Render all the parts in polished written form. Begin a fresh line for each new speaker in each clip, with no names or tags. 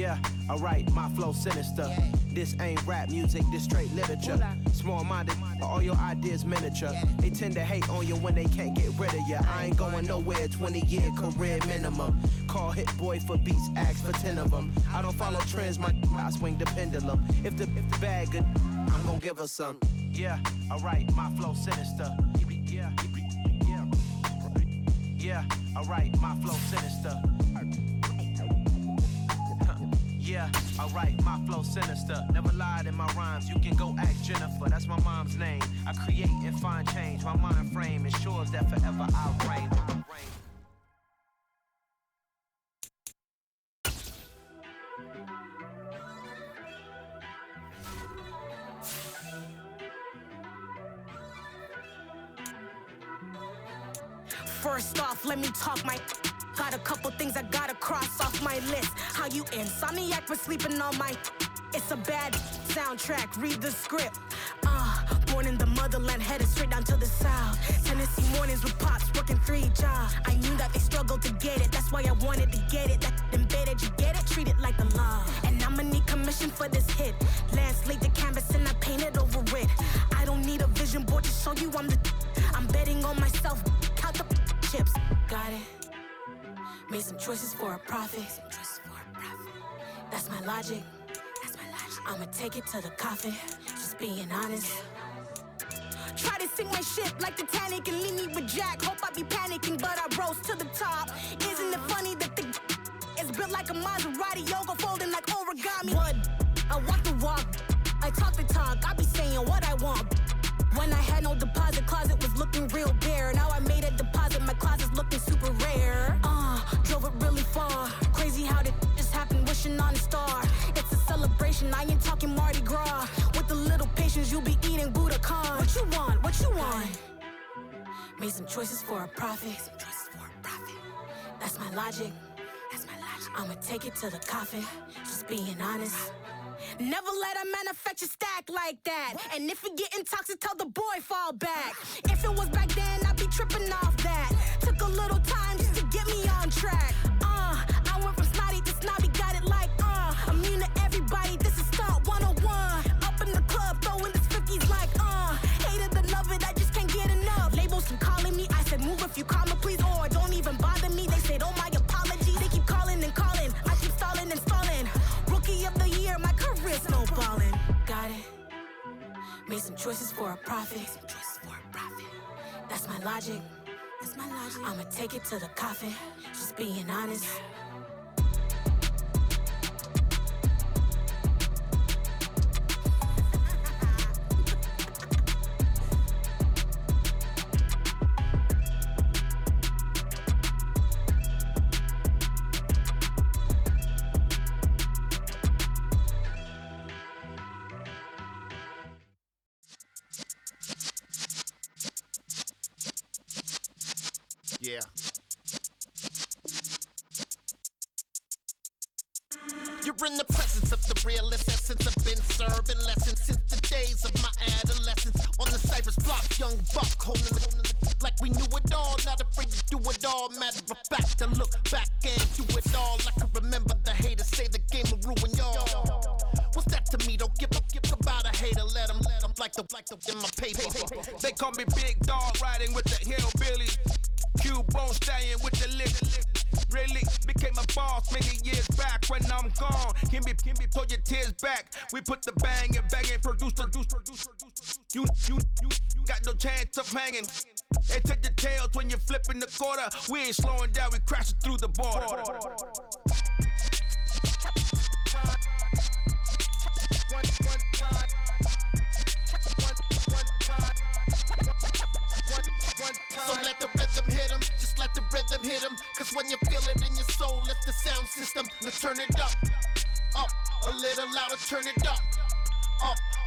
Yeah, alright, my flow sinister. This ain't rap music, this straight literature. Small-minded, all your ideas miniature. They tend to hate on you when they can't get rid of you. I ain't going nowhere, 20-year career minimum. Call Hit Boy for beats, ask for 10 of them. I don't follow trends, I swing the pendulum. If the bag good, I'm gon' give her some. Yeah, alright, my flow sinister. Yeah, alright, my flow sinister. Yeah, alright, my flow sinister. Never lied in my rhymes, you can go ask Jennifer. That's my mom's name. I create and find change. My mind frame ensures that forever I'll reign.
First off, let me talk my. Got a couple things I gotta cross off my list. How you insomniac for sleeping on my. It's a bad soundtrack, read the script. Born in the motherland, headed straight down to the south. Tennessee mornings with pops, working 3 jobs. I knew that they struggled to get it, that's why I wanted to get it. That embedded, you get it, treat it like the law. And I'ma need commission for this hit. Lance laid the canvas and I painted over it. I don't need a vision board to show you I'm the. I'm betting on myself, count the chips. Got it. Made some choices for a profit. That's my logic. I'ma take it to the coffin. Just being honest. Try to sink my ship like Titanic and leave me with Jack. Hope I be panicking, but I rose to the top. Isn't it funny that the is built like a Maserati, yoga folding like origami? What? I walk the walk. I talk the talk. I be saying what I want. When I had no deposit, closet was looking real bare. Now I made a deposit, my closet's looking super rare. Drove it really far. Crazy how did this happen, wishing on a star. It's a celebration, I ain't talking Mardi Gras. With a little patience, you'll be eating Budokan. What you want? What you want? Made some choices for a profit. That's my logic. I'ma take it to the coffin. Just being honest. Never let a manufacture stack like that. And if it getting toxic, tell the boy fall back. If it was back then, I'd be tripping off that. Took a little time just to get me on track. I went from snotty to snobby, got it like immune to everybody, this is Stunt 101. Up in the club, throwing this 50s like hate it or love it, I just can't get enough. Labels keep calling me, I said move if you call me please, or don't even bother me. They said oh my apology, they keep calling and calling. I keep stalling and stalling. Rookie of the year, my career snowballing. Got it. Made some choices for a profit. That's my logic. I'ma take it to the coffin. Just being honest.
Yeah. You're in the presence of the realest essence. I've been serving lessons since the days of my adolescence. On the Cypress block, young buck holding it like we knew it all. Not afraid to do it all. Matter of fact, to look back and do it all. I can remember the haters say the game will ruin y'all. What's that to me? Don't give about a hater. Let them like the in my paper.
They call me Big Dog, riding with the hillbilly. Cubone staying with the lip. Really became a boss many years back. When I'm gone, can be pull your tears back. We put the bang and produce. You got no chance of hanging. They take your tails when you're flipping the quarter. We ain't slowing down, we crashing through the border.
So let the rhythm hit him, just let the rhythm hit him. Cause when you feel it in your soul, lift the sound system. Now turn it up, a little louder, turn it up,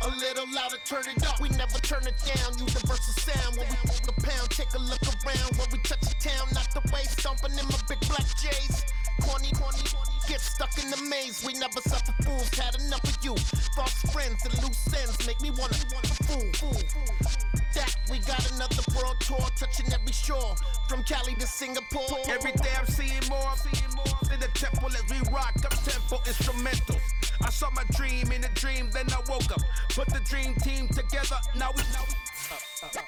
a little louder, turn it up. We never turn it down, universal sound. When we move the pound, take a look around. When we touch the town, not the way, stomping in my big black J's. Corny, get stuck in the maze. We never suffer fools, had enough of you. False friends and loose ends make me wanna fool. That we got another world tour, touching every shore, from Cali to Singapore.
Every day I'm seeing more in the temple as we rock up tempo instrumentals. I saw my dream in a dream, then I woke up. Put the dream team together, now we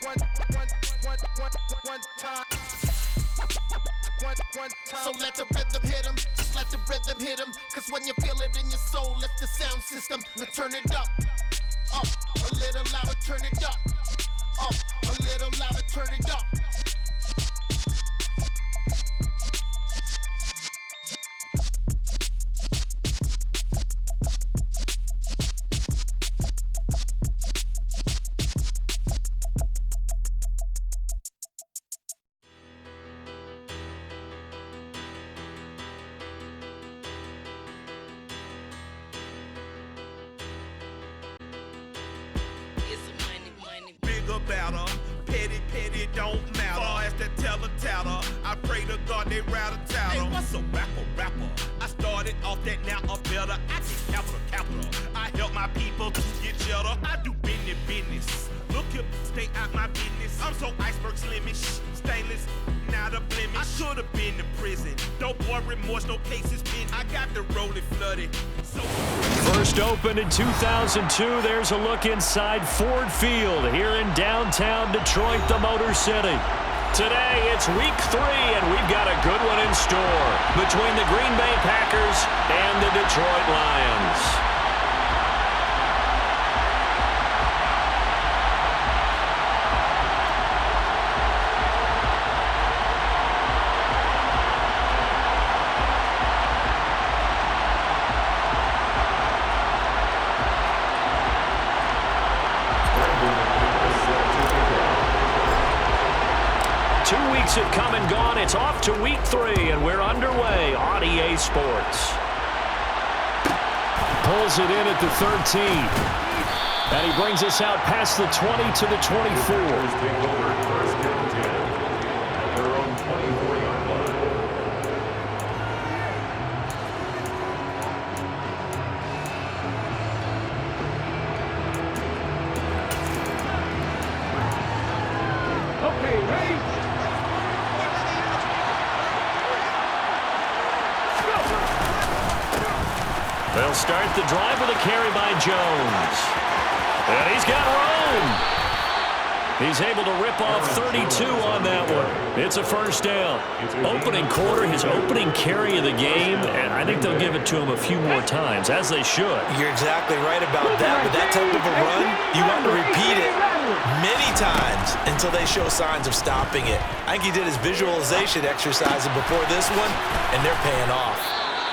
one time.
So let the rhythm hit 'em, just let the rhythm hit 'em. Cause when you feel it in your soul, lift the sound system. Now turn it up, a little louder, turn it up, a little louder, turn it up.
Better, petty don't matter. Far as the teller tatter, I pray to God they rattle tattle. Hey, what's a rapper? I started off that, now I'm better. I get capital. I help my people to get cheddar. I do business. Look here, stay out my business. I'm so iceberg slimish, stainless, not a blemish. I should have been to prison. Don't boy remorse, no cases pinned. I got the rolling flooded.
First opened in 2002, there's a look inside Ford Field here in downtown Detroit, the Motor City. Today, it's week 3, and we've got a good one in store between the Green Bay Packers and the Detroit Lions. 2 weeks have come and gone. It's off to week 3, and we're underway on EA Sports. Pulls it in at the 13. And he brings us out past the 20 to the 24. They'll start the drive with a carry by Jones. And he's got room. He's able to rip off 32 on that one. It's a first down. Opening quarter, his opening carry of the game, and I think they'll give it to him a few more times, as they should.
You're exactly right about that. With that type of a run, you want to repeat it many times until they show signs of stopping it. I think he did his visualization exercise before this one, and they're paying off.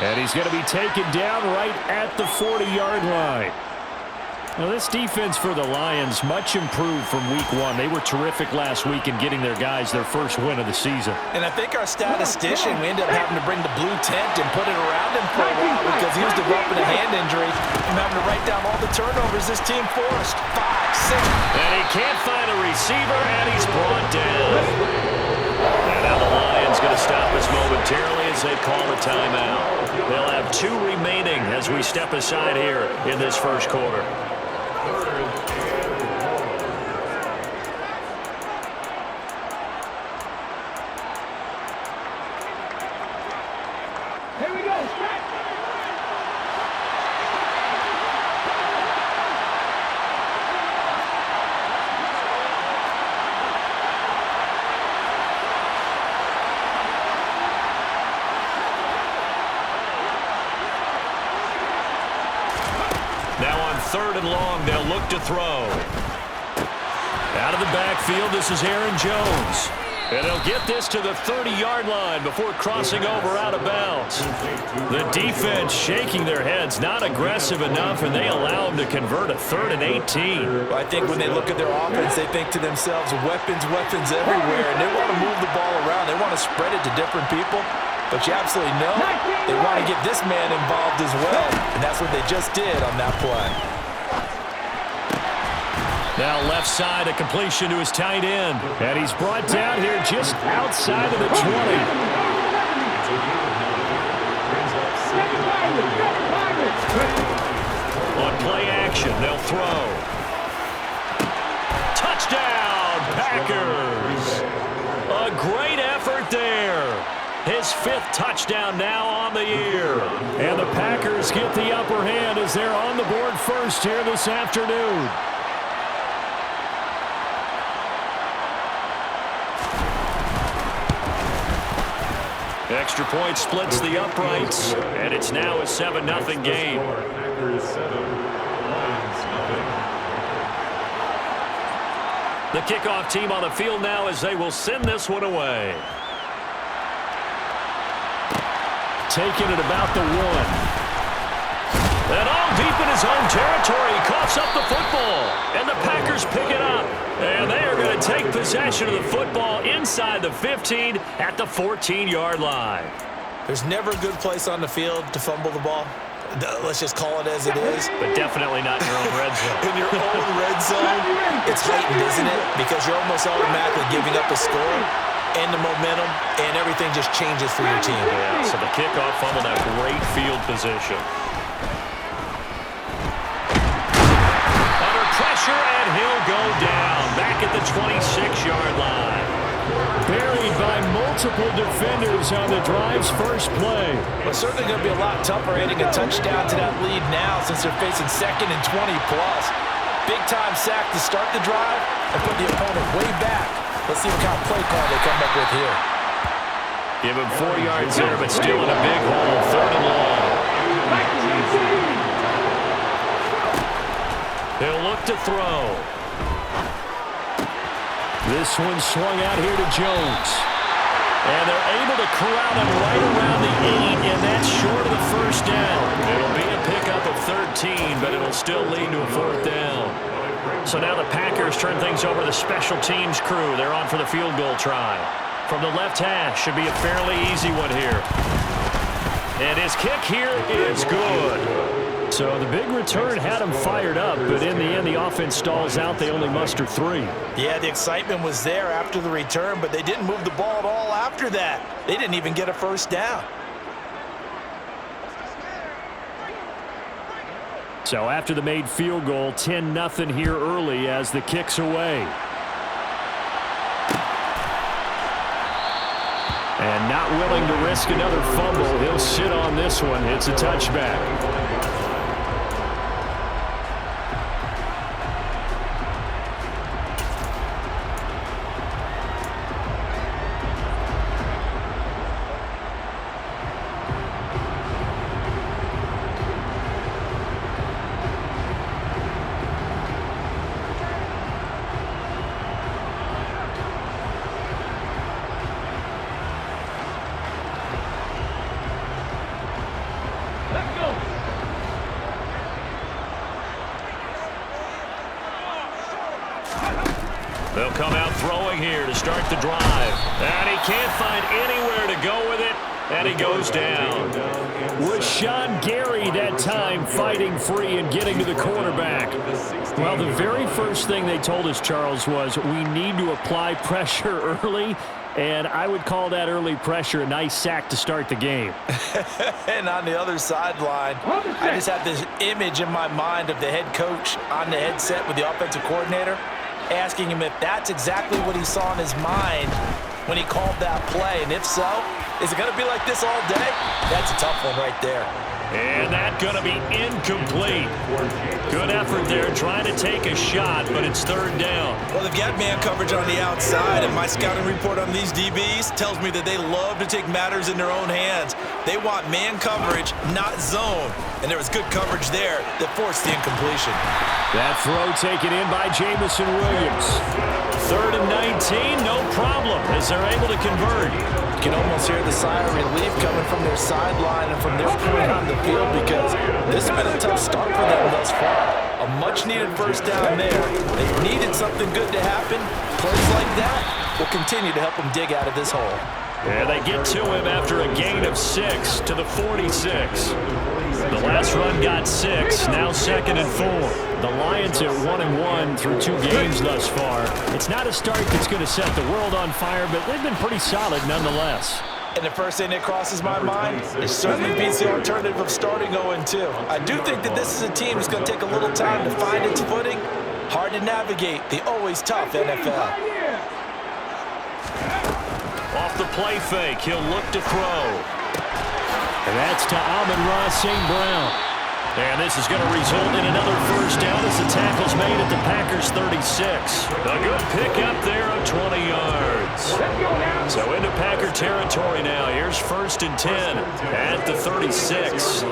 And he's going to be taken down right at the 40-yard line. Now, this defense for the Lions, much improved from week 1. They were terrific last week in getting their guys their first win of the season.
And I think our statistician, we ended up having to bring the blue tent and put it around him for a while because he was developing a hand injury and having to write down all the turnovers this team forced. 5, 6.
And he can't find a receiver, and he's brought down. And now the Lions going to stop us momentarily as they call a timeout. They'll have 2 remaining as we step aside here in this first quarter. Now on 3rd and long, they'll look to throw. Out of the backfield, this is Aaron Jones. And he'll get this to the 30-yard line before crossing over out of bounds. The defense shaking their heads, not aggressive enough, and they allow him to convert a 3rd and 18.
Well, I think when they look at their offense, they think to themselves, weapons everywhere, and they want to move the ball around. They want to spread it to different people. But you absolutely know they want to get this man involved as well, and that's what they just did on that play.
Now left side, a completion to his tight end. And he's brought down here just outside of the 20. On play action, they'll throw. Touchdown, Packers! A great effort there. His his 5th touchdown now on the year. And the Packers get the upper hand as they're on the board first here this afternoon. Extra point splits the uprights, and it's now a 7-0 game. The kickoff team on the field now as they will send this one away. Taking it about the 1. And all deep in his own territory, coughs up the football. And the Packers pick it up. And they are going to take possession of the football inside the 15 at the 14-yard line.
There's never a good place on the field to fumble the ball. Let's just call it as it is.
But definitely not in your own red zone.
In your own red zone, it's heightened, isn't it? Because you're almost automatically giving up a score and the momentum, and everything just changes for your team.
Yeah, so the kickoff fumbled that great field position. Under pressure, and he'll go down back at the 26-yard line. Buried by multiple defenders on the drive's first play.
Well, certainly going to be a lot tougher adding a touchdown to that lead now since they're facing 2nd and 20+. Big-time sack to start the drive and put the opponent way back. Let's see what kind of play call they come up with here.
Give him 4 yards there, but still in a big hole. 3rd and long. He'll look to throw. This one swung out here to Jones. And they're able to corral him right around the 8, and that's short of the first down. It'll be a pickup of 13, but it'll still lead to a 4th down. So now the Packers turn things over to the special teams crew. They're on for the field goal try. From the left hash, should be a fairly easy one here. And his kick here is good. So the big return had him fired up, but in the end, the offense stalls out. They only muster 3.
Yeah, the excitement was there after the return, but they didn't move the ball at all after that. They didn't even get a first down.
So after the made field goal, 10-0 here early as the kick's away. And not willing to risk another fumble, he'll sit on this one. It's a touchback. They'll come out throwing here to start the drive. And he can't find anywhere to go with it, and he goes down. Was Sean Gary that time fighting free and getting to the quarterback? Well, the very first thing they told us, Charles, was we need to apply pressure early, and I would call that early pressure a nice sack to start the game.
And on the other sideline, I just have this image in my mind of the head coach on the headset with the offensive coordinator, asking him if that's exactly what he saw in his mind when he called that play. And if so, is it going to be like this all day? That's a tough one right there.
And that's going to be incomplete. Good effort there trying to take a shot, but it's 3rd down.
Well, they've got man coverage on the outside, and my scouting report on these DBs tells me that they love to take matters in their own hands. They want man coverage, not zone. And there was good coverage there that forced the incompletion.
That throw taken in by Jamison Williams. 3rd and 19, no problem, as they're able to convert.
You can almost hear the sigh of relief coming from their sideline and from their point on the field, because this has been a tough start for them thus far. A much-needed first down there. They needed something good to happen. Plays like that will continue to help them dig out of this hole.
And they get to him after a gain of 6 to the 46. The last run got 6, now 2nd and 4. The Lions at 1-1 through 2 games thus far. It's not a start that's going to set the world on fire, but they've been pretty solid nonetheless.
And the first thing that crosses my mind, it certainly beats the alternative of starting 0-2. I do think that this is a team that's going to take a little time to find its footing. Hard to navigate the always tough NFL.
Off the play fake. He'll look to throw.
And that's to Amon-Ra St. Brown.
And this is going to result in another first down as the tackle's made at the Packers' 36. A good pickup there of 20 yards. So into Packer territory now. Here's 1st and 10 at the 36.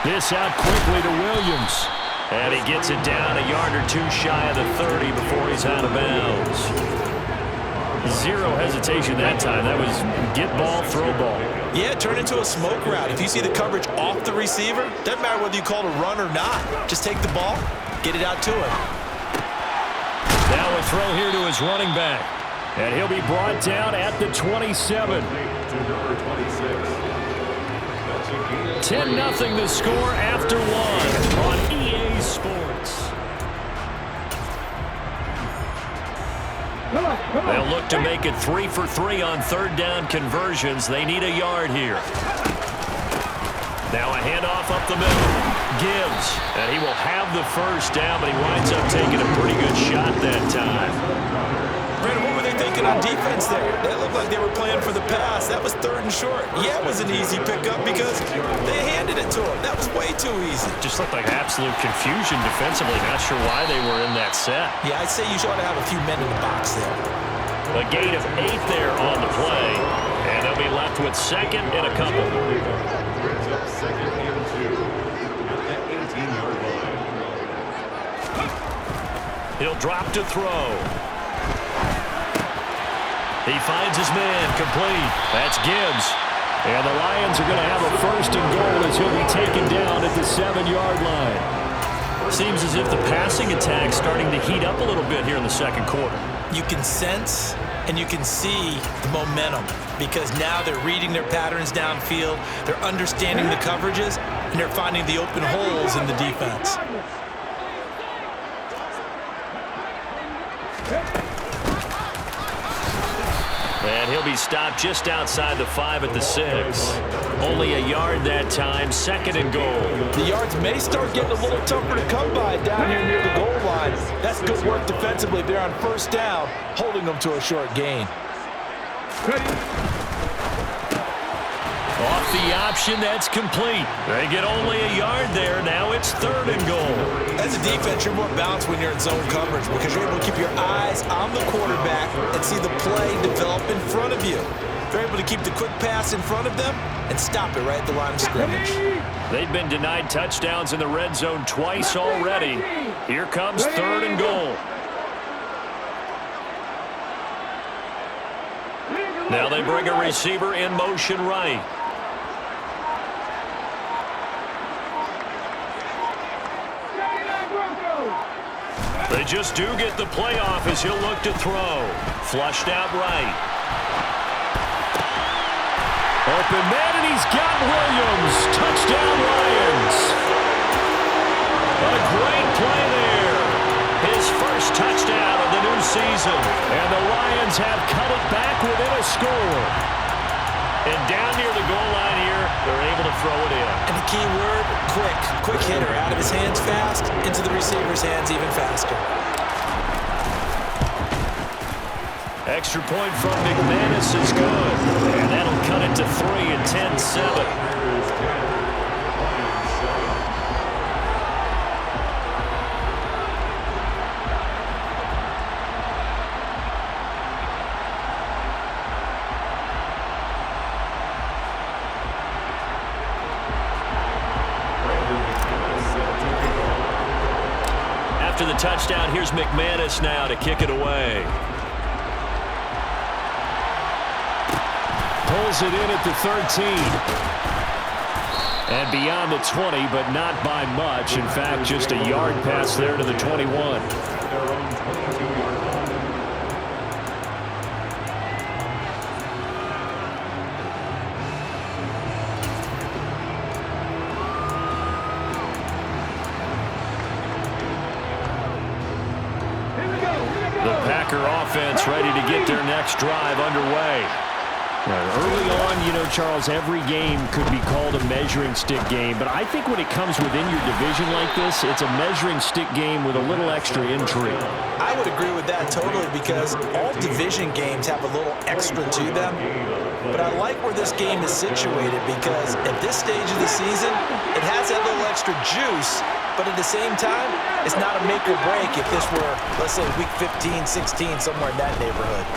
This out quickly to Williams.
And he gets it down a yard or two shy of the 30 before he's out of bounds. Zero hesitation that time. That was get ball, throw ball.
Yeah, turn into a smoke route. If you see the coverage off the receiver, doesn't matter whether you call it a run or not. Just take the ball, get it out to him.
Now a throw here to his running back. And he'll be brought down at the 27. 10-0 the score after one on EA Sports.
They'll look to make it 3 for 3 on third down conversions. They need a yard here. Now a handoff up the middle. Gibbs, and he will have the first down, but he winds up taking a pretty good shot that time.
Brandon, what were they thinking on defense there? They looked like they were playing for the pass. That was 3rd and short. Yeah, it was an easy pickup because they handed it to him. That was way too easy.
Just looked like absolute confusion defensively. Not sure why they were in that set.
Yeah, I'd say you ought to have a few men in the box there.
A gain of 8 there on the play, and they'll be left with 2nd and a couple.
Brings up 2nd and 2 at the 18-yard line.
He'll drop to throw. He finds his man, complete. That's Gibbs.
And the Lions are going to have a 1st and goal as he'll be taken down at the 7-yard line.
Seems as if the passing attack's starting to heat up a little bit here in the second quarter.
You can sense and you can see the momentum because now they're reading their patterns downfield, they're understanding the coverages, and they're finding the open holes in the defense.
And he'll be stopped just outside the 5 at the 6. Only a yard that time, 2nd and goal.
The yards may start getting a little tougher to come by down here near the goal line. That's good work defensively there on 1st down, holding them to a short gain.
Off the option, that's complete. They get only a yard there. Now it's 3rd and goal.
As a defense, you're more balanced when you're in zone coverage because you're able to keep your eyes on the quarterback and see the play develop in front of you. They're able to keep the quick pass in front of them and stop it right at the line of scrimmage.
They've been denied touchdowns in the red zone twice already. Here comes 3rd and goal. Now they bring a receiver in motion right. They just do get the playoff as he'll look to throw. Flushed out right.
Open man, and he's got Williams. Touchdown, Lions.
A great play there. His first touchdown of the new season.
And the Lions have cut it back within a score.
And down near the goal line here, they're able to throw it in.
And the key word, quick. Quick hitter. Out of his hands fast, into the receiver's hands even faster.
Extra point from McManus is good. And that'll cut it to 3 and 10-7. After the touchdown, here's McManus now to kick it away.
Pulls it in at the 13. And beyond the 20, but not by much. In fact, just a yard pass there to the 21.
The Packer offense ready to get their next drive underway.
Early on, Charles, every game could be called a measuring stick game, but I think when it comes within your division like this, it's a measuring stick game with a little extra intrigue.
I would agree with that totally because all division games have a little extra to them, but I like where this game is situated because at this stage of the season, it has that little extra juice, but at the same time, it's not a make or break if this were, let's say, week 15, 16, somewhere in that neighborhood.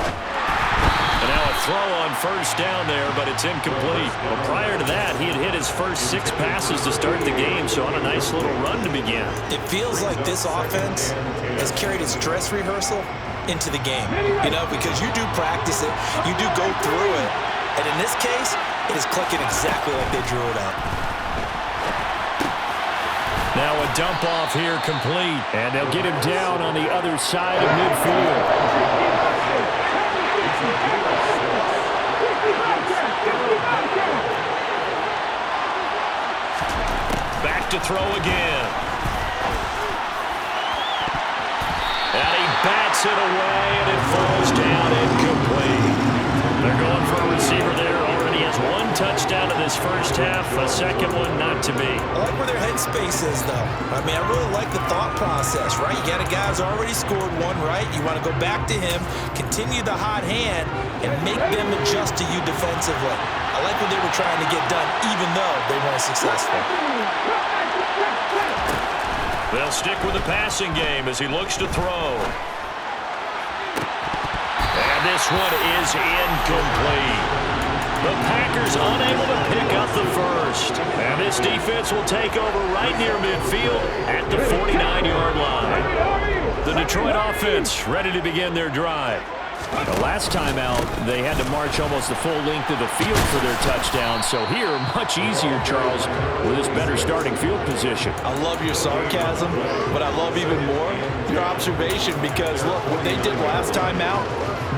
And now a throw on first down there, but it's incomplete. Well, prior to that, he had hit his first 6 passes to start the game, so on a nice little run to begin.
It feels like this offense has carried its dress rehearsal into the game, because you do practice it, you do go through it, and in this case, it is clicking exactly like they drew it up.
Now a dump off here complete, and they'll get him down on the other side of midfield.
Back to throw again. And he bats it away, and it falls down incomplete. They're going for a receiver there. Already has 1 touchdown in this first half, a second one not to be.
I like where their headspace is, though. I really like the thought process, right? You got a guy who's already scored 1, right? You want to go back to him, continue the hot hand, and make them adjust to you defensively. I like what they were trying to get done, even though they weren't successful.
They'll stick with the passing game as he looks to throw. And this one is incomplete. The Packers unable to pick up the first. And this defense will take over right near midfield at the 49-yard line. The Detroit offense ready to begin their drive.
The last time out, they had to march almost the full length of the field for their touchdown. So here, much easier, Charles, with this better starting field position.
I love your sarcasm, but I love even more your observation because, look, what they did last time out,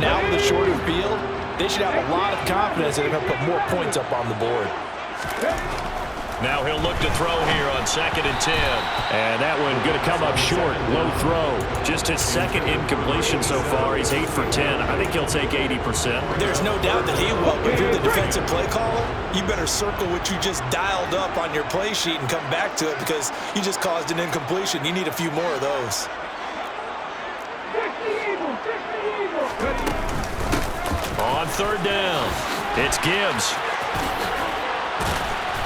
now with a shorter field, they should have a lot of confidence that they're going to put more points up on the board.
Now he'll look to throw here on 2nd and 10.
And that one going to come up short. Low throw.
Just his second incompletion so far. He's 8 for 10. I think he'll take 80%.
There's no doubt that he will. But if you're the defensive play caller, you better circle what you just dialed up on your play sheet and come back to it because you just caused an incompletion. You need a few more of those.
On 3rd down, it's Gibbs.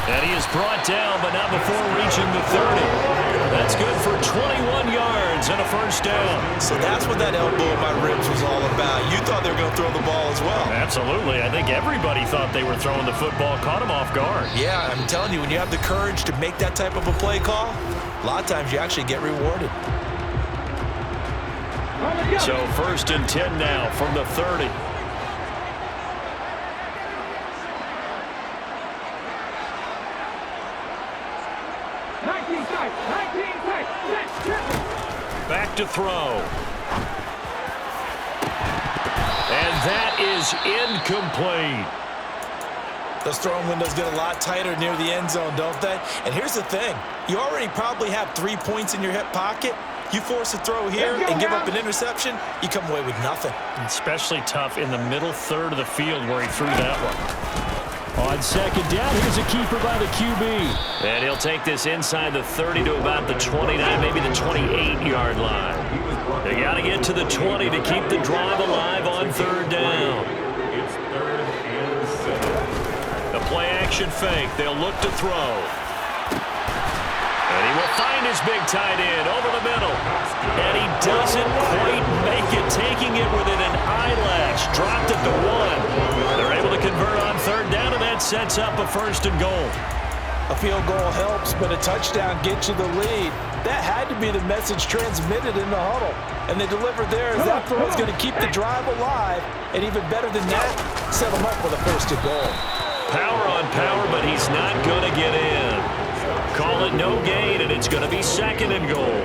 And he is brought down, but not before reaching the 30. That's good for 21 yards and a first down.
So that's what that elbow in my ribs was all about. You thought they were going to throw the ball as well.
Absolutely. I think everybody thought they were throwing the football, caught him off guard.
Yeah, I'm telling you, when you have the courage to make that type of a play call, a lot of times you actually get rewarded.
So 1st and 10 now from the 30. Back to throw. And that is incomplete.
Those throwing windows get a lot tighter near the end zone, don't they? And here's the thing. You already probably have 3 points in your hip pocket. You force a throw here and give up an interception, you come away with nothing.
Especially tough in the middle third of the field where he threw that one.
On 2nd down, here's a keeper by the QB.
And he'll take this inside the 30 to about the 29, maybe the 28-yard line. They got to get to the 20 to keep the drive alive on 3rd down.
It's 3rd and 7.
The play-action fake. They'll look to throw. And he will find his big tight end over the middle. And he doesn't quite make it, taking it within an eyelash. Dropped it to 1. They're able to convert on 3rd down, and that sets up a 1st and goal.
A field goal helps, but a touchdown gets you the lead. That had to be the message transmitted in the huddle. And they delivered there as that throw is going to keep the drive alive. And even better than that, set them up with a 1st and goal.
Power on power, but he's not going to get in. Call it no gain, and it's going to be 2nd and goal.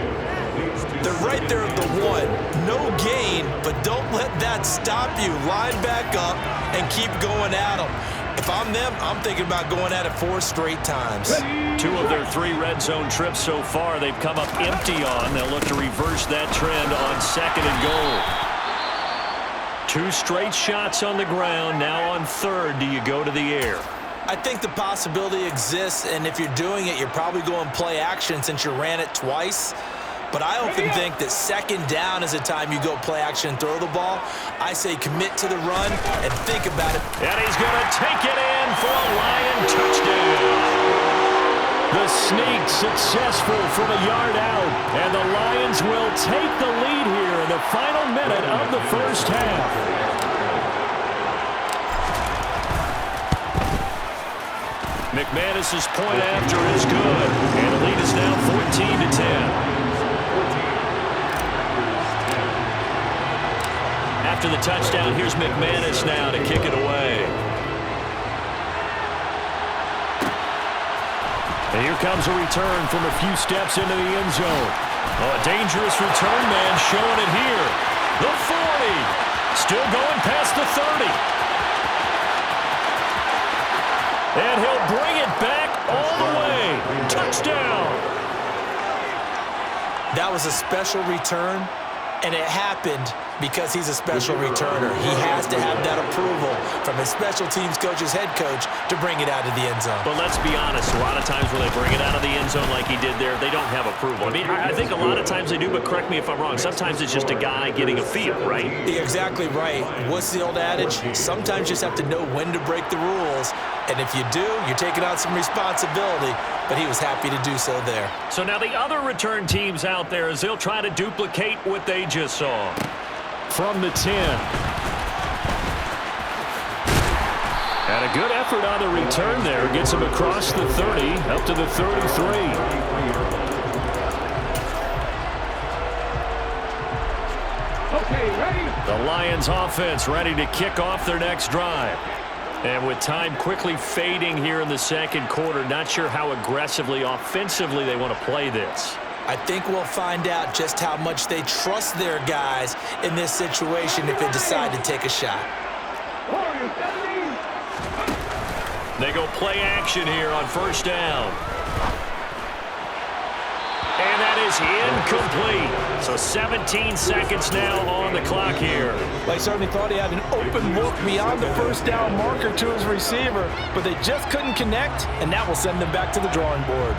They're right there at the 1. No gain, but don't let that stop you. Line back up and keep going at them. If I'm them, I'm thinking about going at it 4 straight times.
2 of their 3 red zone trips so far, they've come up empty on. They'll look to reverse that trend on 2nd and goal. 2 straight shots on the ground. Now on 3rd, do you go to the air?
I think the possibility exists, and if you're doing it, you're probably going play action since you ran it twice. But I often think that 2nd down is the time you go play action and throw the ball. I say commit to the run and think about it.
And he's going to take it in for a Lion touchdown. The sneak successful from a yard out, and the Lions will take the lead here in the final minute of the first half. McManus's point after is good, and the lead is now 14-10. After the touchdown, here's McManus now to kick it away. And here comes a return from a few steps into the end zone. Oh, a dangerous return man showing it here. The 40. Still going past the 30. And he'll bring it back all the way. Touchdown.
That was a special return, and it happened because he's a special returner. He has to have that approval from his special teams coach's head coach to bring it out of the end zone.
But let's be honest, a lot of times when they bring it out of the end zone like he did there, they don't have approval. I mean, I think a lot of times they do, but correct me if I'm wrong. Sometimes it's just a guy getting a feel, right?
You're exactly right. What's the old adage? Sometimes you just have to know when to break the rules. And if you do, you're taking on some responsibility. But he was happy to do so there.
So now the other return teams out there as they'll try to duplicate what they just saw. From the 10. And a good effort on the return there. Gets him across the 30, up to the 33.
Okay, ready?
The Lions offense ready to kick off their next drive. And with time quickly fading here in the second quarter, not sure how aggressively, offensively they want to play this.
I think we'll find out just how much they trust their guys in this situation if they decide to take a shot.
They go play action here on 1st down. And that is incomplete. So 17 seconds now on the clock here.
They certainly thought he had an open look beyond the 1st down marker to his receiver, but they just couldn't connect, and that will send them back to the drawing board.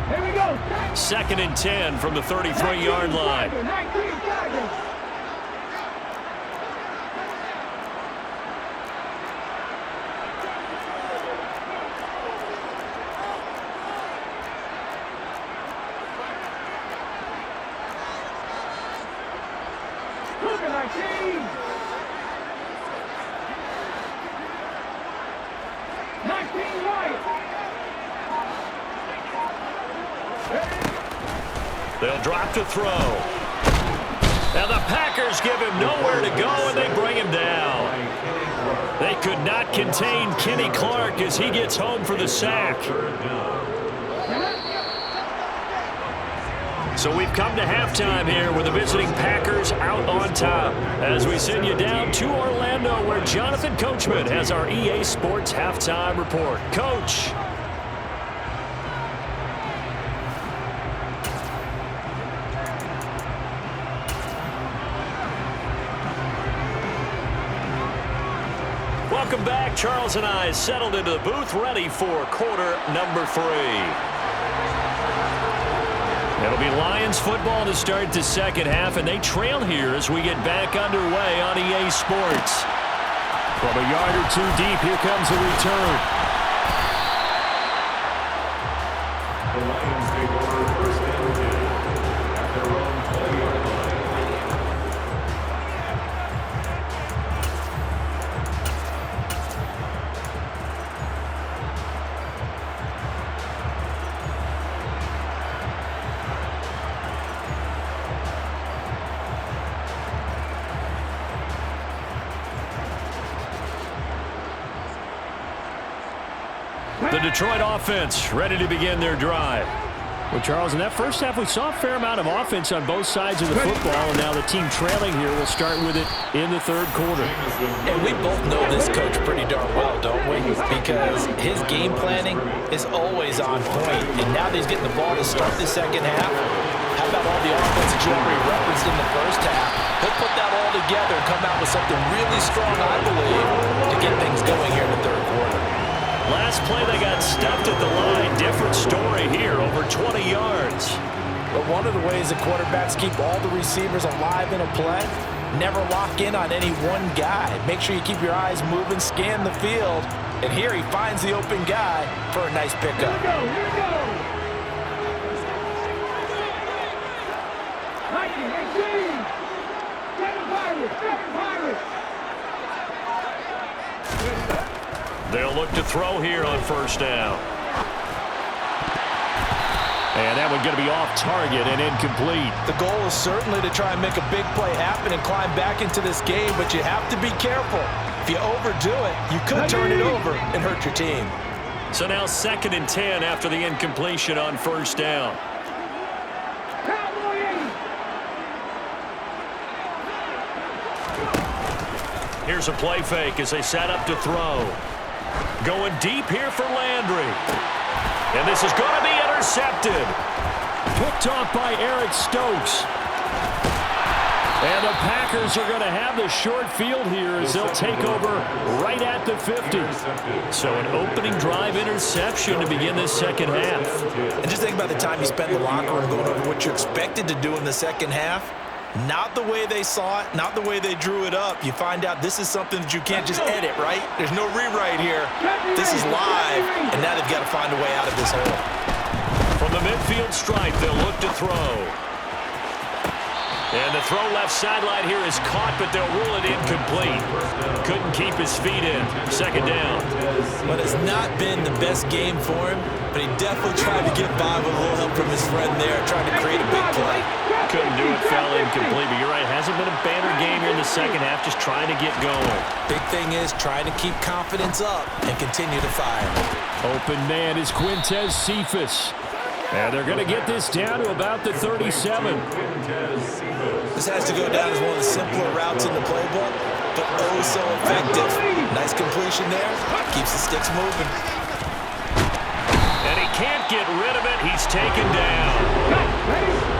Here we go.
2nd and 10 from the 33-yard line.
19 seconds.
They'll drop to throw. Now the Packers give him nowhere to go, and they bring him down. They could not contain Kenny Clark as he gets home for the sack. So we've come to halftime here with the visiting Packers out on top as we send you down to Orlando where Jonathan Coachman has our EA Sports halftime report. Coach. Welcome back. Charles and I settled into the booth ready for quarter number 3. It'll be Lions football to start the second half, and they trail here as we get back underway on EA Sports. From a yard or 2 deep, here comes a return.
The Lions take over 1st and 10 at their own 20-yard line.
The Detroit offense ready to begin their drive.
Well, Charles, in that first half, we saw a fair amount of offense on both sides of the football, and now the team trailing here will start with it in the third quarter.
And we both know this coach pretty darn well, don't we? Because his game planning is always on point. And now that he's getting the ball to start the second half, how about all the offense that you already referenced in the first half? He'll put that all together and come out with something really strong, I believe, to get things going here in the third quarter.
Last play, they got stuffed at the line. Different story here, over 20 yards.
But one of the ways the quarterbacks keep all the receivers alive in a play, never lock in on any one guy. Make sure you keep your eyes moving, scan the field. And here he finds the open guy for a nice pickup.
Here we go.
They'll look to throw here on first down. And that one going to be off target and incomplete.
The goal is certainly to try and make a big play happen and climb back into this game, but you have to be careful. If you overdo it, you could turn it over and hurt your team.
So now 2nd and 10 after the incompletion on first down. Here's a play fake as they set up to throw. Going deep here for Landry. And this is going to be intercepted.
Picked off by Eric Stokes. And the Packers are going to have the short field here as they'll take over right at the 50.
So an opening drive interception to begin this second half.
And just think about the time you spent in the locker room going over what you expected to do in the second half. Not the way they saw it, not the way they drew it up. You find out this is something that you can't just edit, right? There's no rewrite here. This is live, and now they've got to find a way out of this hole.
From the midfield stripe, they'll look to throw. And the throw left sideline here is caught, but they'll rule it incomplete. Couldn't keep his feet in. Second down.
But it's not been the best game for him, but he definitely tried to get by with a little help from his friend there, trying to create a big play.
Couldn't do it, fell incomplete. But you're right, hasn't been a banner game here in the second half, just trying to get going.
Big thing is trying to keep confidence up and continue to fire.
Open man is Quintez Cephas. And they're going to get this down to about the 37.
This has to go down as one of the simpler routes in the playbook, but oh so effective. Nice completion there. Keeps the sticks moving.
And he can't get rid of it. He's taken down.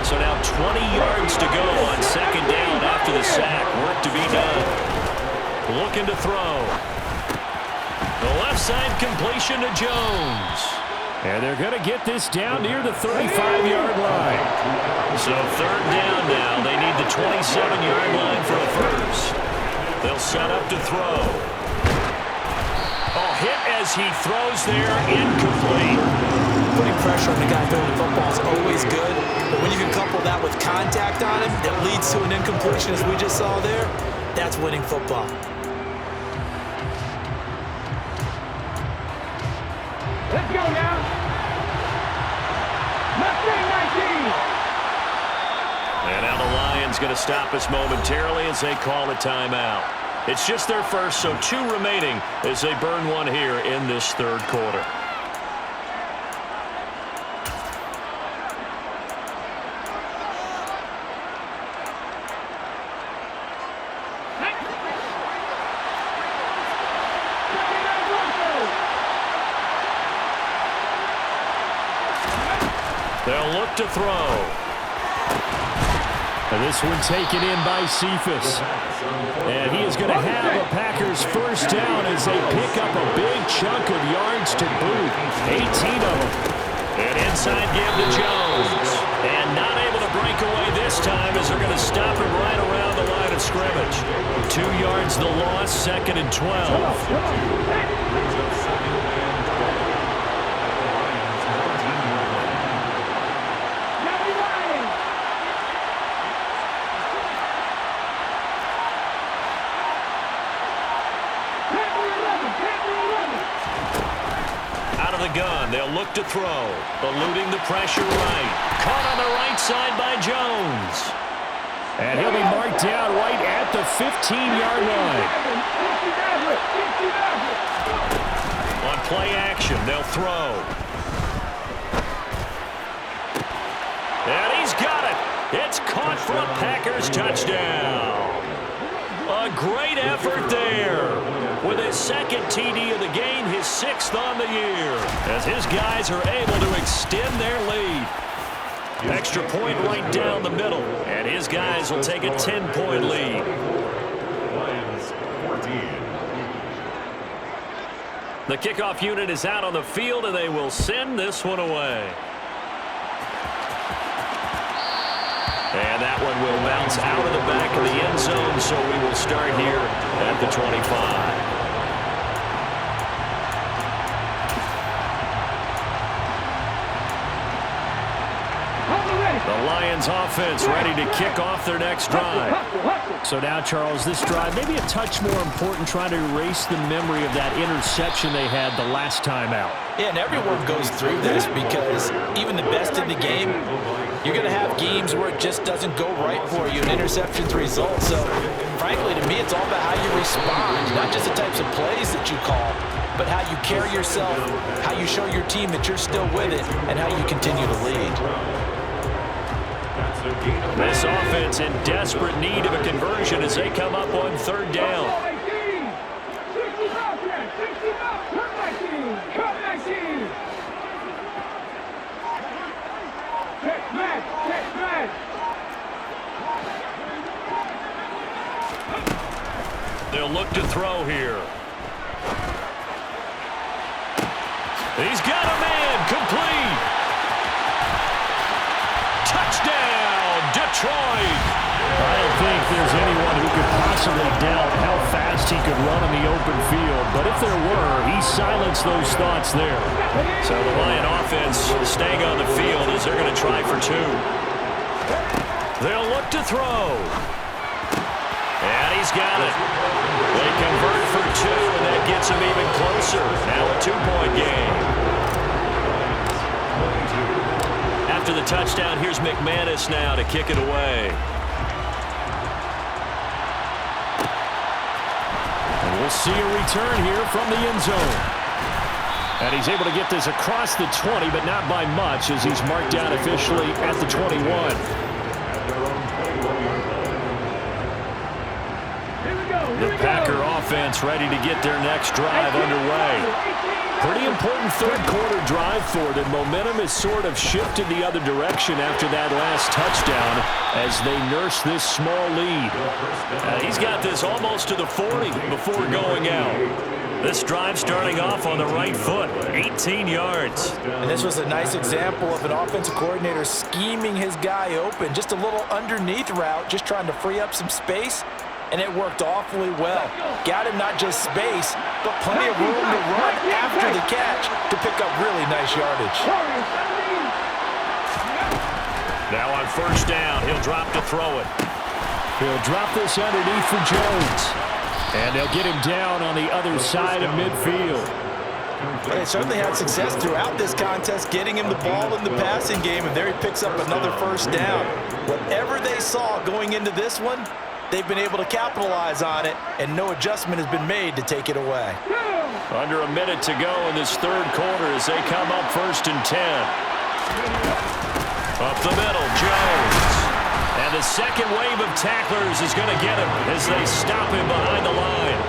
So now 20 yards to go on second down after the sack. Work to be done. Looking to throw. The left side completion to Jones.
And they're going to get this down near the 35-yard line.
So third down now. They need the 27-yard line for a first. They'll set up to throw. Oh, hit as he throws there. Incomplete.
Putting pressure on the guy throwing the football is always good. But when you can couple that with contact on him that leads to an incompletion, as we just saw there, that's winning football.
Let's go now.
And now the Lions going to stop us momentarily as they call a timeout. It's just their first, so 2 remaining as they burn one here in this third quarter. They'll look to throw.
And this one taken in by Cephas. And he is going to have a Packers first down as they pick up a big chunk of yards to boot. 18 of them.
And inside give to Jones. And not able to break away this time as they're going to stop him right around the line of scrimmage. 2 yards the loss, 2nd and 12. Gun. They'll look to throw. Eluding the pressure right. Caught on the right side by Jones.
And he'll be marked down right at the 15-yard line.
On play action, they'll throw. And he's got it. It's caught for a Packers touchdown. A great effort there. With his second TD of the game, his 6th on the year. As his guys are able to extend their lead. Extra point right down the middle. And his guys will take a 10-point lead.
Lions 14.
The kickoff unit is out on the field, and they will send this one away. And that one will bounce out of the back of the end zone, so we will start here at the 25. The Lions offense ready to kick off their next drive.
So now, Charles, this drive maybe a touch more important, trying to erase the memory of that interception they had the last time out.
Yeah, and everyone goes through this because even the best in the game, you're going to have games where it just doesn't go right for you, and interceptions result. So, frankly, to me, it's all about how you respond, not just the types of plays that you call, but how you carry yourself, how you show your team that you're still with it, and how you continue to lead.
This offense in desperate need of a conversion as they come up on 3rd down. They'll look to throw here. He's got a man, complete. Touchdown, Detroit.
I don't think there's anyone who could possibly doubt how fast he could run in the open field. But if there were, he silenced those thoughts there.
So the Lion offense staying on the field as they're going to try for 2. They'll look to throw. And he's got it. They convert for 2, and that gets him even closer. Now a 2-point game. After the touchdown, here's McManus now to kick it away.
And we'll see a return here from the end zone. And he's able to get this across the 20, but not by much, as he's marked down officially at the 21.
The Packer offense ready to get their next drive underway. Pretty important 3rd quarter drive for them. Momentum has sort of shifted the other direction after that last touchdown as they nurse this small lead. He's got this almost to the 40 before going out. This drive starting off on the right foot, 18 yards.
And this was a nice example of an offensive coordinator scheming his guy open. Just a little underneath route, just trying to free up some space. And it worked awfully well. Got him not just space, but plenty of room to run after the catch to pick up really nice yardage.
Now on 1st down, he'll drop to throw it.
He'll drop this underneath for Jones. And they'll get him down on the other side of midfield.
They certainly had success throughout this contest, getting him the ball in the passing game, and there he picks up another 1st down. Whatever they saw going into this one, they've been able to capitalize on it, and no adjustment has been made to take it away.
Under a minute to go in this 3rd quarter as they come up 1st and 10. Up the middle, Jones. And the second wave of tacklers is going to get him as they stop him behind the line.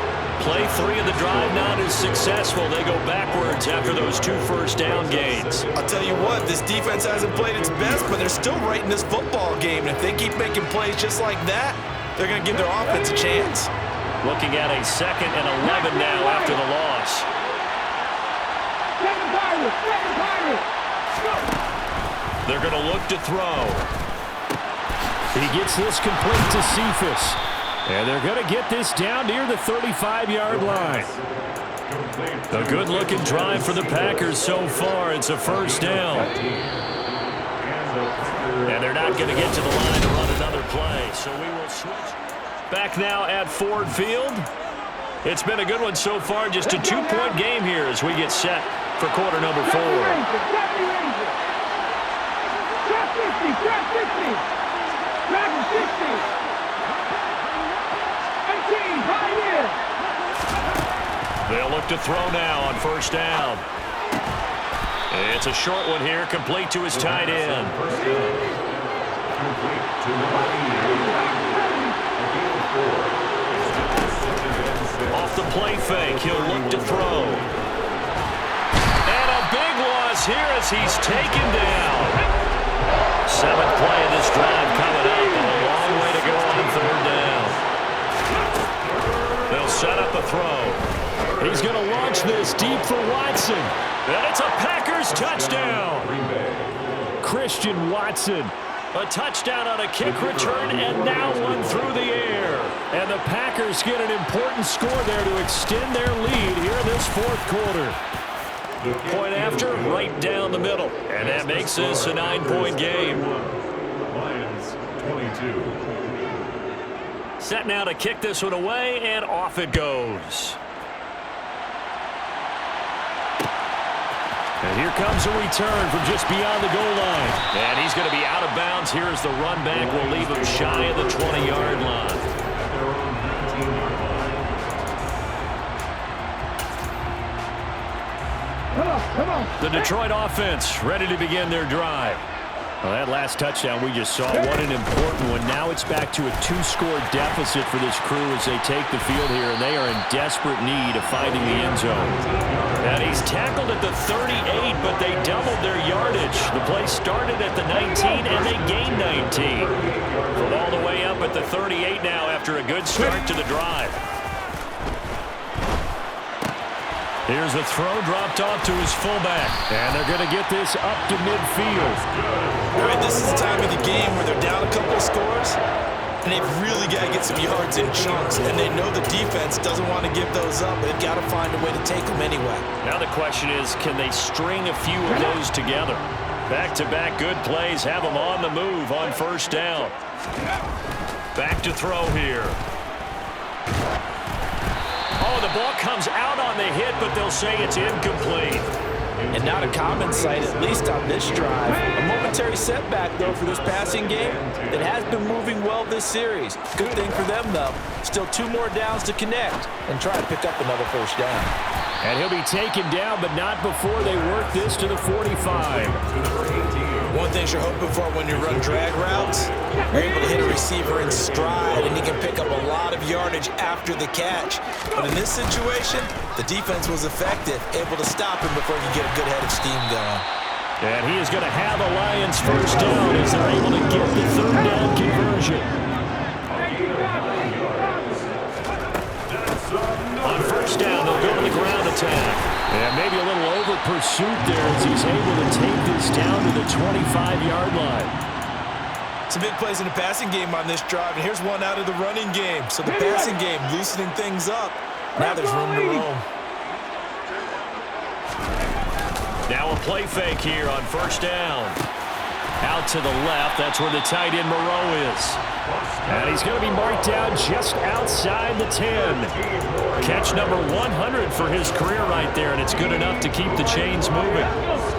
Play 3 of the drive not as successful. They go backwards after those 2 1st down gains.
I'll tell you what, this defense hasn't played its best, but they're still right in this football game. And if they keep making plays just like that, they're going to give their offense a chance.
Looking at a 2nd and 11 now after the loss. They're going to look to throw.
He gets this complete to Cephas. And they're going to get this down near the 35-yard line. A good-looking drive for the Packers so far. It's a 1st down. And they're not going to get to the line to run another play. So we will switch. Back now at Ford Field. It's been a good one so far. Just a 2-point game here as we get set for quarter number 4. They'll look to throw now on 1st down. It's a short one here, complete to his tight end.
fake. He'll look to throw. And a big loss here as he's taken down. 7th play of this drive coming up. And a long way to go on 3rd down. They'll set up a throw. He's going to launch this deep for Watson. And it's a Packers touchdown. Christian Watson. A touchdown on a kick return, and now one through the air. And the Packers get an important score there to extend their lead here in this 4th quarter. Point after, right down the middle. And that makes this a 9-point game.
Lions 22.
Set now to kick this one away, and off it goes. And here comes a return from just beyond the goal line. And he's going to be out of bounds here as the run back will leave him shy of the 20-yard line. The Detroit offense ready to begin their drive. Well, that last touchdown we just saw, what an important one. Now it's back to a 2-score deficit for this crew as they take the field here, and they are in desperate need of finding the end zone. And he's tackled at the 38, but they doubled their yardage. The play started at the 19, and they gained 19. From all the way up at the 38 now after a good start to the drive. Here's a throw dropped off to his fullback. And they're going to get this up to midfield.
All right, this is the time of the game where they're down a couple of scores, and they've really got to get some yards in chunks. And they know the defense doesn't want to give those up. They've got to find a way to take them anyway.
Now the question is, can they string a few of those together? Back-to-back good plays have them on the move on 1st down. Back to throw here. Oh, the ball comes out on the hit, but they'll say it's incomplete.
And not a common sight, at least on this drive. A momentary setback, though, for this passing game that has been moving well this series. Good thing for them, though. Still 2 more downs to connect and try to pick up another 1st down.
And he'll be taken down, but not before they work this to the 45.
One thing you're hoping for when you run drag routes, you're able to hit a receiver in stride, and he can pick up a lot of yardage after the catch. But in this situation, the defense was effective, able to stop him before he could get a good head of steam going.
And he is going to have a Lions 1st down as they're able to get the 3rd down conversion.
On 1st down, they'll go to the ground attack.
And maybe a little over pursuit there as he's able to take this down to the 25-yard line.
Some big plays in the passing game on this drive, and here's one out of the running game. So the passing game loosening things up. Now there's room to roam.
Now a play fake here on 1st down. Out to the left, that's where the tight end Moreau is.
And he's going to be marked down just outside the 10.
Catch number 100 for his career right there, and it's good enough to keep the chains moving.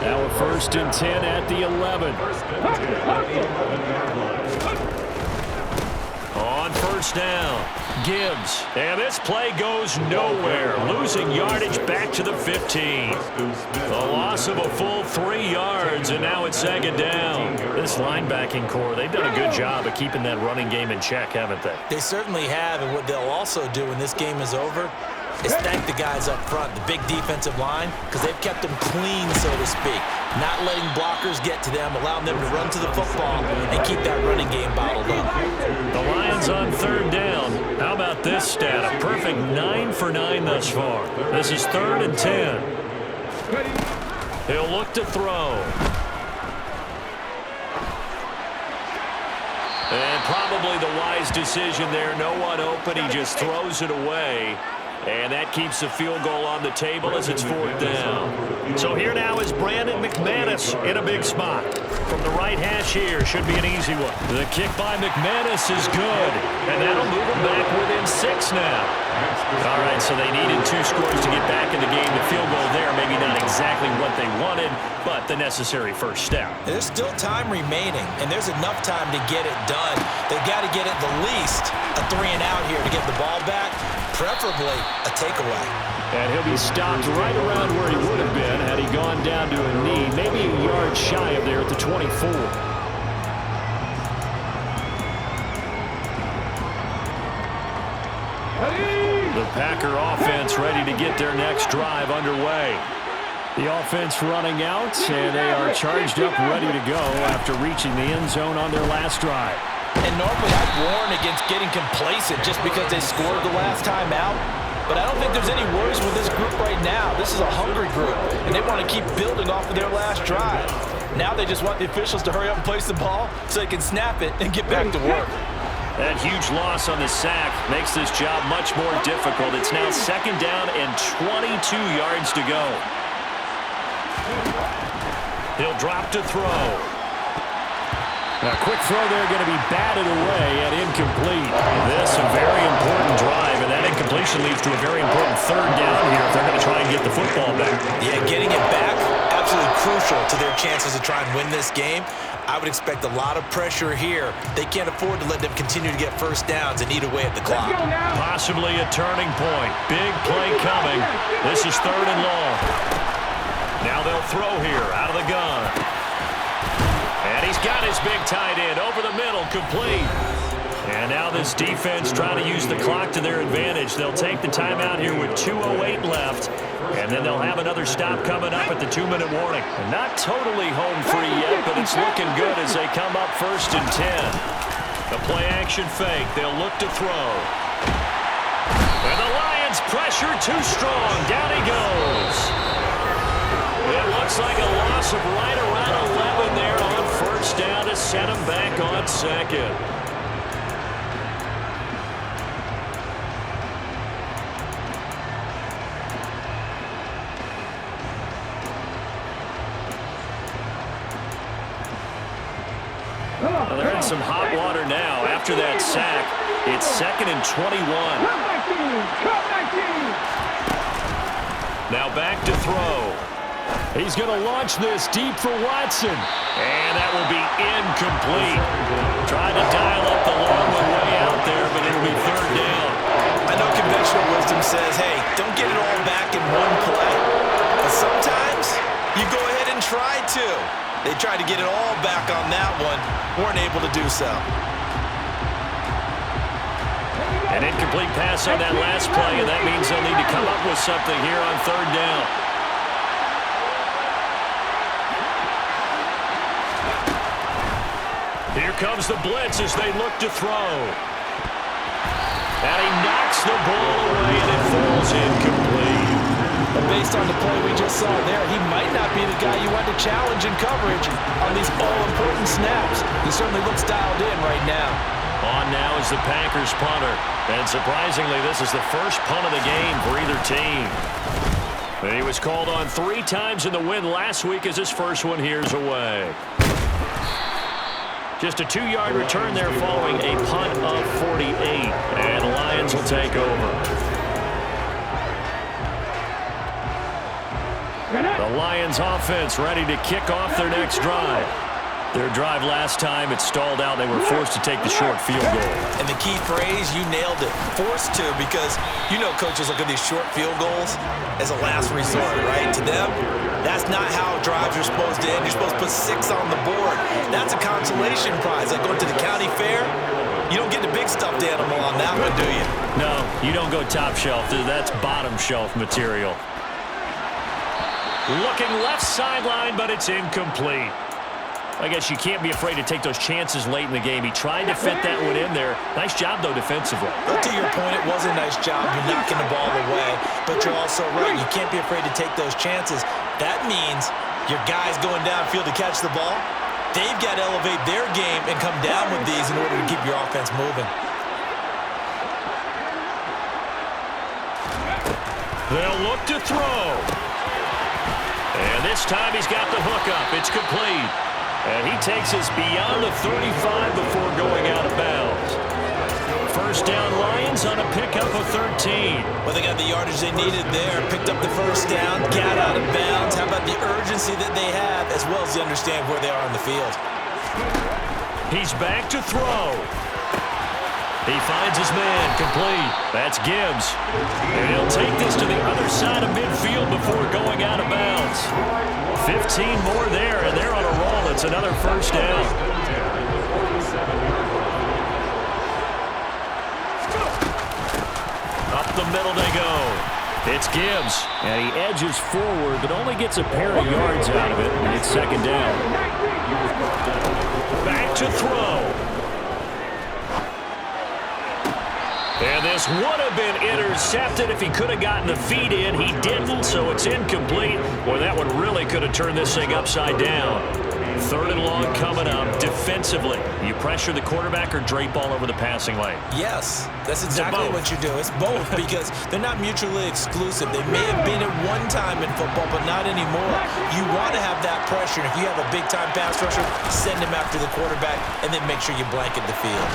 Now a 1st and 10 at the 11.
On 1st down, Gibbs. And this play goes nowhere. Losing yardage back to the 15. A loss of a full 3 yards, and now it's 2nd down. This linebacking core, they've done a good job of keeping that running game in check, haven't they?
They certainly have, and what they'll also do when this game is over is thank the guys up front, the big defensive line, because they've kept them clean, so to speak. Not letting blockers get to them, allowing them to run to the football and keep that running game bottled up.
The Lions on 3rd down. How about this stat? A perfect 9 for 9 thus far. This is 3rd and 10. He'll look to throw. And probably the wise decision there. No one open. He just throws it away. And that keeps the field goal on the table as it's 4th down. So here now is Brandon McManus in a big spot. From the right hash here, should be an easy one. The kick by McManus is good. And that'll move them back within 6 now. All right, so they needed 2 scores to get back in the game. The field goal there, maybe not exactly what they wanted, but the necessary 1st step.
There's still time remaining, and there's enough time to get it done. They've got to get at the least a 3 and out here to get the ball back, preferably a takeaway.
And he'll be stopped right around where he would have been had he gone down to a knee, maybe a yard shy of there at the 24. The Packer offense ready to get their next drive underway. The offense running out, and they are charged up, ready to go after reaching the end zone on their last drive.
And normally I'd warn against getting complacent just because they scored the last time out. But I don't think there's any worries with this group right now. This is a hungry group, and they want to keep building off of their last drive. Now they just want the officials to hurry up and place the ball so they can snap it and get back to work.
That huge loss on the sack makes this job much more difficult. It's now 2nd down and 22 yards to go. He'll drop to throw. A quick throw there going to be batted away and incomplete. This a very important drive, and that incompletion leads to a very important 3rd down here if they're going to try and get the football back.
Yeah, getting it back, absolutely crucial to their chances to try and win this game. I would expect a lot of pressure here. They can't afford to let them continue to get first downs and eat away at the clock.
Possibly a turning point. Big play coming. This is 3rd and long. Now they'll throw here out of the gun. And he's got his big tight end over the middle, complete. And now this defense trying to use the clock to their advantage. They'll take the timeout here with 2:08 left. And then they'll have another stop coming up at the 2-minute warning. And not totally home free yet, but it's looking good as they come up 1st and 10. The play-action fake. They'll look to throw. And the Lions pressure too strong. Down he goes. It looks like a loss of right around 11 there on 1st down to set him back on 2nd. Well, they're in some hot water now. After that sack, it's 2nd and 21. Now back to throw. He's going to launch this deep for Watson. And that will be incomplete. Tried to dial up the long one way out there, but it'll be 3rd down.
I know conventional wisdom says, hey, don't get it all back in one play. But sometimes you go ahead and try to. They tried to get it all back on that one. Weren't able to do so.
An incomplete pass on that last play, and that means they'll need to come up with something here on 3rd down. Here comes the blitz as they look to throw. And he knocks the ball away, and it falls incomplete.
But based on the play we just saw there, he might not be the guy you want to challenge in coverage on these all-important snaps. He certainly looks dialed in right now.
On now is the Packers punter. And surprisingly, this is the first punt of the game for either team. He was called on 3 times in the win last week as his first one here's away. Just a 2-yard return there following a punt of 48. And the Lions will take over. The Lions offense ready to kick off their next drive. Their drive last time, it stalled out. They were forced to take the short field goal.
And the key phrase, you nailed it. Forced to, because you know coaches look at these short field goals as a last resort, right? To them, that's not how drives are supposed to end. You're supposed to put 6 on the board. That's a consolation prize. Like going to the county fair, you don't get the big stuffed animal on that one, do you?
No, you don't go top shelf. That's bottom shelf material. Looking left sideline, but it's incomplete. I guess you can't be afraid to take those chances late in the game. He tried to fit that one in there. Nice job, though, defensively.
But to your point, it was a nice job. You're knocking the ball away. But you're also right. You can't be afraid to take those chances. That means your guys going downfield to catch the ball, they've got to elevate their game and come down with these in order to keep your offense moving.
They'll look to throw. And this time he's got the hook up. It's complete. And he takes us beyond the 35 before going out of bounds. First down Lions on a pickup of 13.
Well, they got the yardage they needed there. Picked up the first down, got out of bounds. How about the urgency that they have, as well as they understand where they are on the field?
He's back to throw. He finds his man, complete. That's Gibbs. And he'll take this to the other side of midfield before going out of bounds. 15 more there, and they're on a roll. It's another first down. Up the middle they go.
It's Gibbs.
And he edges forward, but only gets a pair of yards out of it, and it's second down.
Back to throw. And this would have been intercepted if he could have gotten the feet in. He didn't, so it's incomplete. Boy, that one really could have turned this thing upside down. Third and long coming up. Defensively, you pressure the quarterback or drape all over the passing lane?
Yes, that's exactly what you do. It's both because they're not mutually exclusive. They may have been at one time in football, but not anymore. You want to have that pressure. And if you have a big-time pass rusher, send him after the quarterback and then make sure you blanket the field.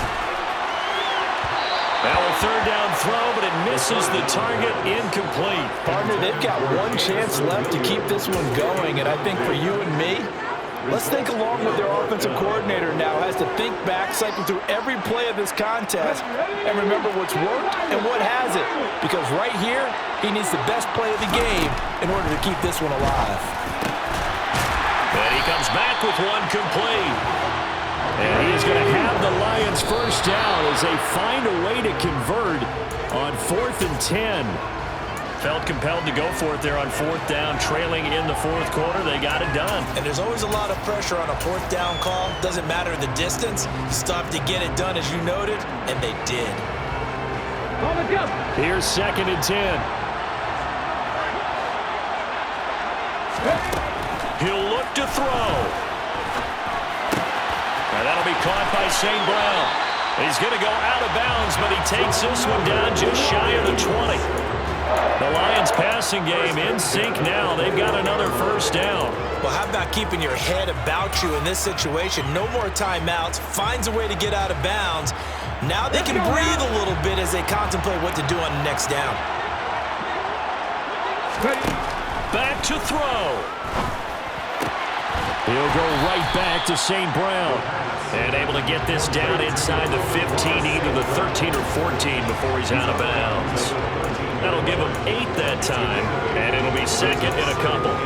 Now a third down throw, but it misses the target. Incomplete.
Partner, they've got one chance left to keep this one going, and I think for you and me, let's think along with their offensive coordinator now has to think back, cycle through every play of this contest, and remember what's worked and what hasn't. Because right here, he needs the best play of the game in order to keep this one alive.
And he comes back with one complete. And he is going to have the Lions first down as they find a way to convert on 4th and 10. Felt compelled to go for it there on 4th down, trailing in the 4th quarter. They got it done.
And there's always a lot of pressure on a 4th down call. Doesn't matter the distance. You still have to get it done, as you noted, and they did.
Here's 2nd and 10.
He'll look to throw. And that'll be caught by St. Brown. He's going to go out of bounds, but he takes this one down just shy of the 20. The Lions passing game in sync now. They've got another first down.
Well, how about keeping your head about you in this situation? No more timeouts. Finds a way to get out of bounds. Now they can breathe a little bit as they contemplate what to do on the next down.
Back to throw.
He'll go right back to St. Brown.
And able to get this down inside the 15, either the 13 or 14 before he's out of bounds. That'll give him 8 that time, and it'll be second in a couple.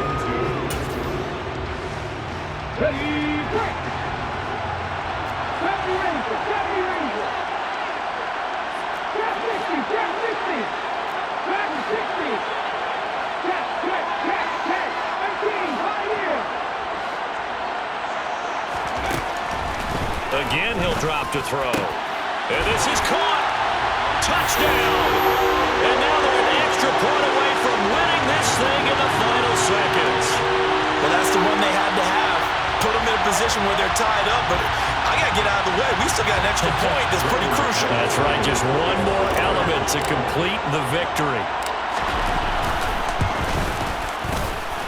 Again, he'll drop to throw. And this is caught. Touchdown. And now they're an extra point away from winning this thing in the final seconds.
Well, that's the one they had to have. Put them in a position where they're tied up, but I got to get out of the way. We still got an extra point that's pretty crucial.
That's right. Just one more element to complete the victory.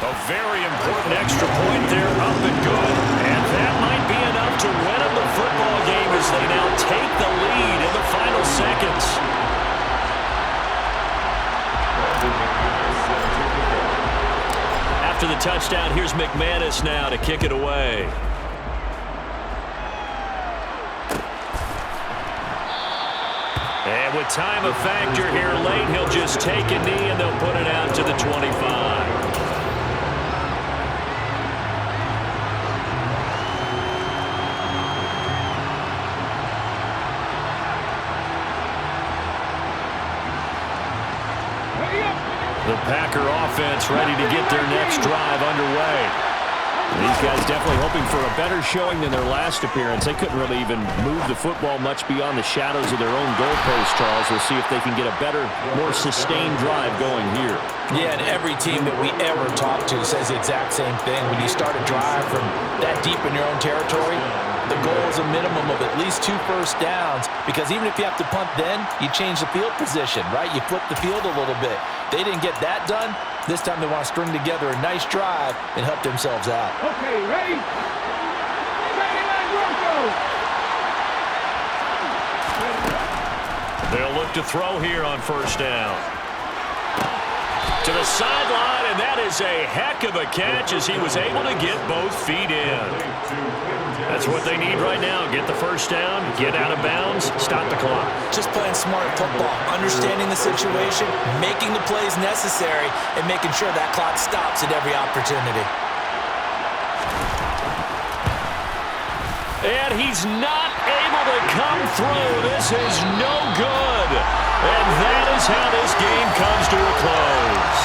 A very important extra point there, up and good. And that might be enough to win them the football game as they now take the lead in the final seconds. After the touchdown, here's McManus now to kick it away. And with time a factor here late, he'll just take a knee and they'll put it out to the 25. The Packer offense ready to get their next drive underway. These guys definitely hoping for a better showing than their last appearance. They couldn't really even move the football much beyond the shadows of their own goalpost, Charles. We'll see if they can get a better, more sustained drive going here.
Yeah, and every team that we ever talk to says the exact same thing. When you start a drive from that deep in your own territory, the goal is a minimum of at least 2 first downs, because even if you have to punt then, you change the field position, right? You flip the field a little bit. They didn't get that done. This time they want to string together a nice drive and help themselves out.
Okay, ready?
They'll look to throw here on first down. To the sideline, and that is a heck of a catch as he was able to get both feet in. That's what they need right now. Get the first down, get out of bounds, stop the clock.
Just playing smart football, understanding the situation, making the plays necessary, and making sure that clock stops at every opportunity.
And he's not able to come through. This is no good. And that is how this game comes to a close.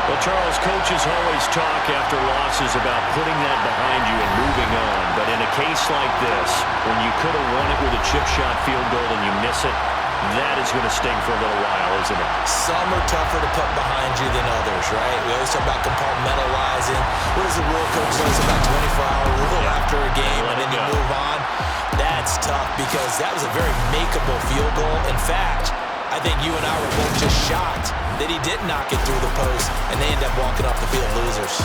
Well, Charles, coaches always talk after losses about putting that behind you and moving on. But in a case like this, when you could have won it with a chip shot field goal and you miss it, that is going to sting for a little while, isn't it?
Some are tougher to put behind you than others, right? We always talk about compartmentalizing. What does the rule coach say about 24-hour rule after a game and then you move on? That's tough because that was a very makeable field goal. In fact, I think you and I were both just shocked that he did knock it through the post and they end up walking off the field losers.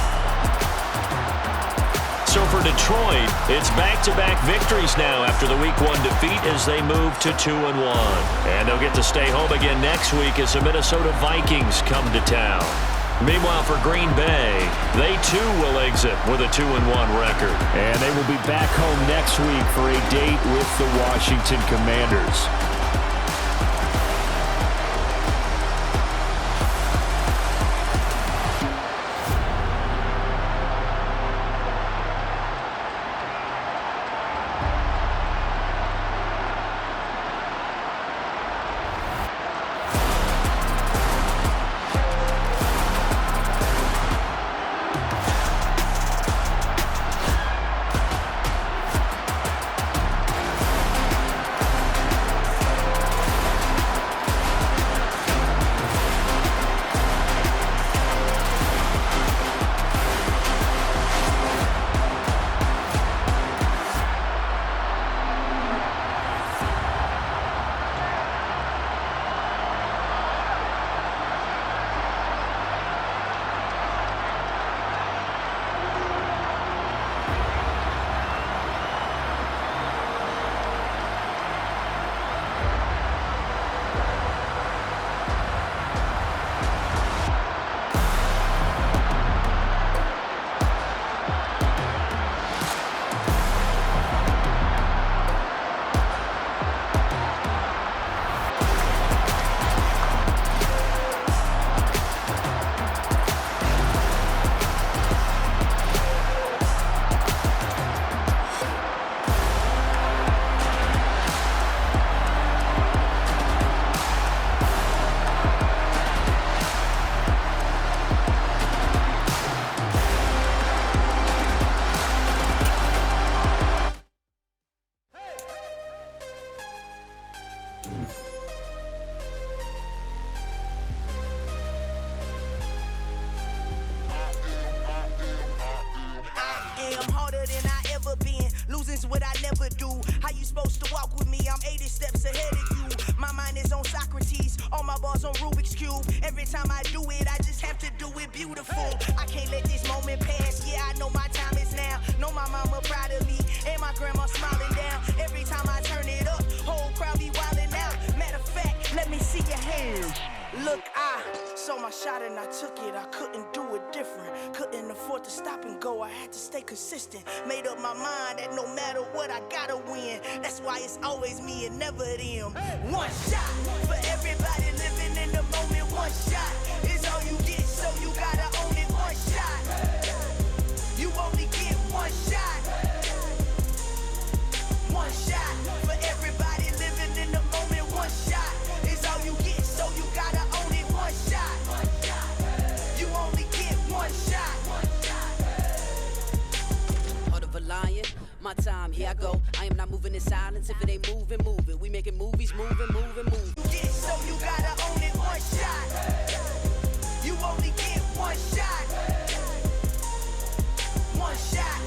So for Detroit, it's back-to-back victories now after the Week 1 defeat as they move to 2-1. And they'll get to stay home again next week as the Minnesota Vikings come to town. Meanwhile, for Green Bay, they too will exit with a 2-1 record.
And they will be back home next week for a date with the Washington Commanders.
Consistent, made up my mind that no matter what I gotta win. That's why it's always me and never them. One shot for everybody living in the moment. One shot is all you get, so you gotta own it. One shot, you only get one shot. One shot for everybody living in the moment. One shot is all you get, so you gotta own it. One shot, you only get one shot.
Lion, my time, here I go. I am not moving in silence. If it ain't moving, move it. We making movies, moving.
Yeah, so you gotta own it. One shot. You only get one shot.